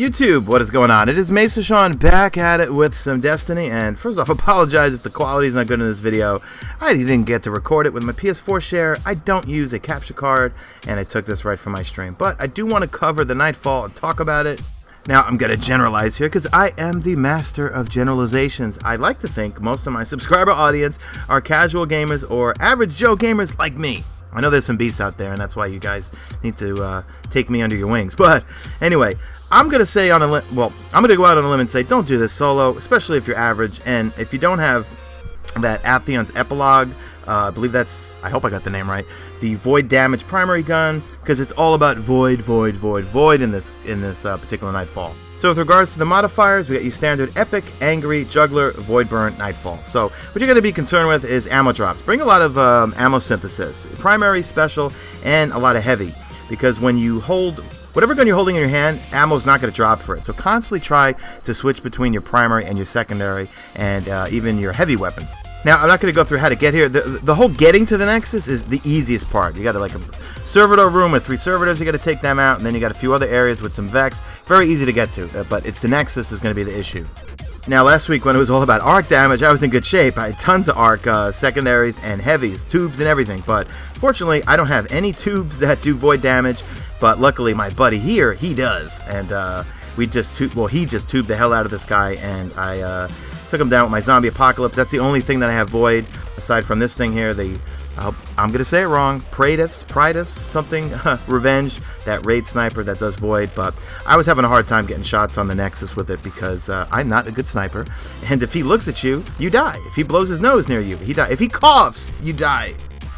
YouTube, what is going on? It is Mesa Sean back at it with some Destiny, and first off, apologize if the quality is not good in this video. I didn't get to record it with my PS4 share. I don't use a capture card, and I took this right from my stream, but I do want to cover the Nightfall and talk about it. Now, I'm going to generalize here because I am the master of generalizations. I like to think most of my subscriber audience are casual gamers or average Joe gamers like me. I know there's some beasts out there, and that's why you guys need to take me under your wings. But anyway, I'm going to say I'm going to go out on a limb and say don't do this solo, especially if you're average. And if you don't have that Atheon's Epilogue, I believe that's, I hope I got the name right, the void damage primary gun, because it's all about void in this particular Nightfall. So with regards to the modifiers, we got your standard Epic, Angry, Juggler, Void Burn, Nightfall. So what you're going to be concerned with is ammo drops. Bring a lot of ammo synthesis, primary, special, and a lot of heavy, because when you hold whatever gun you're holding in your hand, ammo's not going to drop for it. So constantly try to switch between your primary and your secondary, and even your heavy weapon. Now, I'm not going to go through how to get here. The whole getting to the Nexus is the easiest part. You got like a servitor room with 3 servitors. You got to take them out, and then you got a few other areas with some Vex. Very easy to get to, but it's the Nexus is going to be the issue. Now, last week when it was all about arc damage, I was in good shape. I had tons of arc secondaries and heavies, tubes and everything. But fortunately, I don't have any tubes that do void damage. But luckily, my buddy here, he does, and he just tubed the hell out of this guy, and I took him down with my zombie apocalypse. That's the only thing that I have void, aside from this thing here, I'm gonna say it wrong, Pridus, something, Revenge, that raid sniper that does void. But I was having a hard time getting shots on the Nexus with it because I'm not a good sniper, and if he looks at you, you die. If he blows his nose near you, he dies. If he coughs, you die.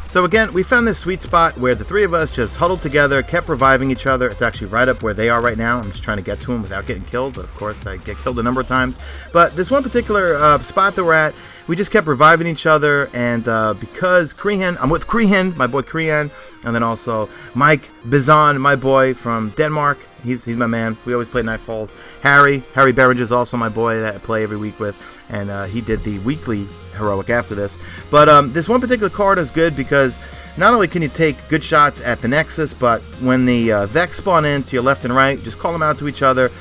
So again, we found this sweet spot where the 3 of us just huddled together, kept reviving each other. It's actually right up where they are right now. I'm just trying to get to them without getting killed, but of course I get killed a number of times. But this one particular spot that we're at, we just kept reviving each other, and because I'm with Krehan, my boy Krehan, and then also Mike Bizon, my boy from Denmark. He's my man. We always play Nightfalls. Harry Behringer is also my boy that I play every week with, and he did the weekly heroic after this. But this one particular card is good because not only can you take good shots at the Nexus, but when the Vex spawn in to your left and right, just call them out to each other,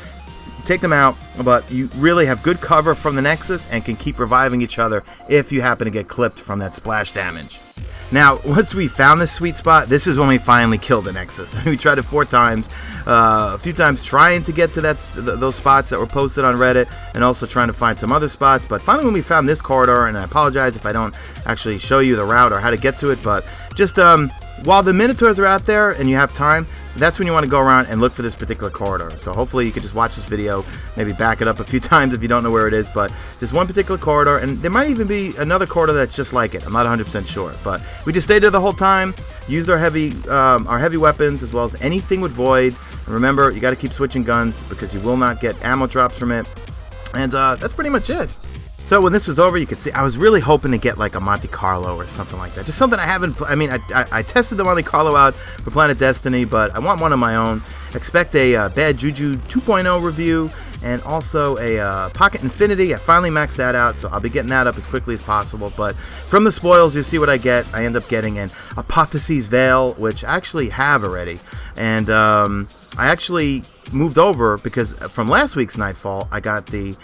take them out, but you really have good cover from the Nexus and can keep reviving each other if you happen to get clipped from that splash damage. Now, once we found this sweet spot, this is when we finally killed the Nexus. We tried it 4 times, a few times trying to get to those spots that were posted on Reddit, and also trying to find some other spots. But finally, when we found this corridor, and I apologize if I don't actually show you the route or how to get to it, but just while the Minotaurs are out there and you have time, that's when you want to go around and look for this particular corridor. So hopefully you can just watch this video, maybe back it up a few times if you don't know where it is, but just one particular corridor, and there might even be another corridor that's just like it. I'm not 100% sure, but we just stayed there the whole time, used our heavy weapons as well as anything with void. And remember, you got to keep switching guns because you will not get ammo drops from it, and that's pretty much it. So when this was over, you could see I was really hoping to get like a Monte Carlo or something like that. Just something I haven't. I mean, I tested the Monte Carlo out for Planet Destiny, but I want one of my own. Expect a Bad Juju 2.0 review, and also a Pocket Infinity. I finally maxed that out, so I'll be getting that up as quickly as possible. But from the spoils, you'll see what I get. I end up getting an Apotheosis Veil, which I actually have already, and I actually moved over because from last week's Nightfall, I got the,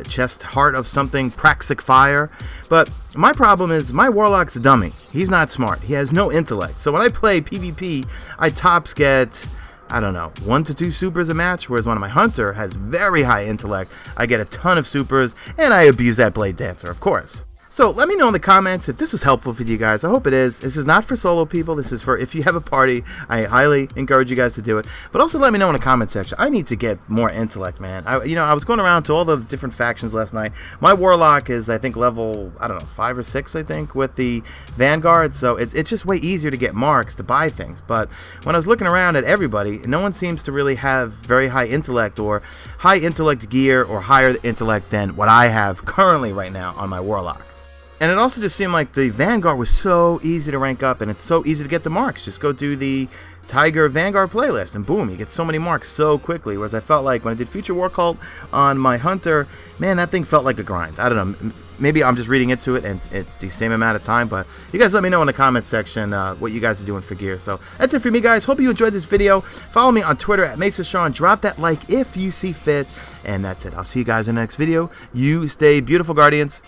Chest Heart of something, Praxic Fire. But my problem is my Warlock's a dummy. He's not smart. He has no intellect. So when I play PvP, I tops get, I don't know, 1 to 2 supers a match, whereas one of my Hunter has very high intellect. I get a ton of supers, and I abuse that Blade Dancer, of course. So let me know in the comments if this was helpful for you guys. I hope it is. This is not for solo people. This is for if you have a party. I highly encourage you guys to do it. But also let me know in the comment section. I need to get more intellect, man. I was going around to all the different factions last night. My Warlock is, I think, level, 5 or 6, I think, with the Vanguard. So it's just way easier to get marks to buy things. But when I was looking around at everybody, no one seems to really have very high intellect or high intellect gear or higher intellect than what I have currently right now on my Warlock. And it also just seemed like the Vanguard was so easy to rank up, and it's so easy to get the marks. Just go do the Tiger Vanguard playlist, and boom, you get so many marks so quickly. Whereas I felt like when I did Future War Cult on my Hunter, man, that thing felt like a grind. I don't know, maybe I'm just reading into it and it's the same amount of time, but you guys let me know in the comments section what you guys are doing for gear. So that's it for me, guys. Hope you enjoyed this video. Follow me on Twitter at MesaSean. Drop that like if you see fit, and that's it. I'll see you guys in the next video. You stay beautiful, Guardians.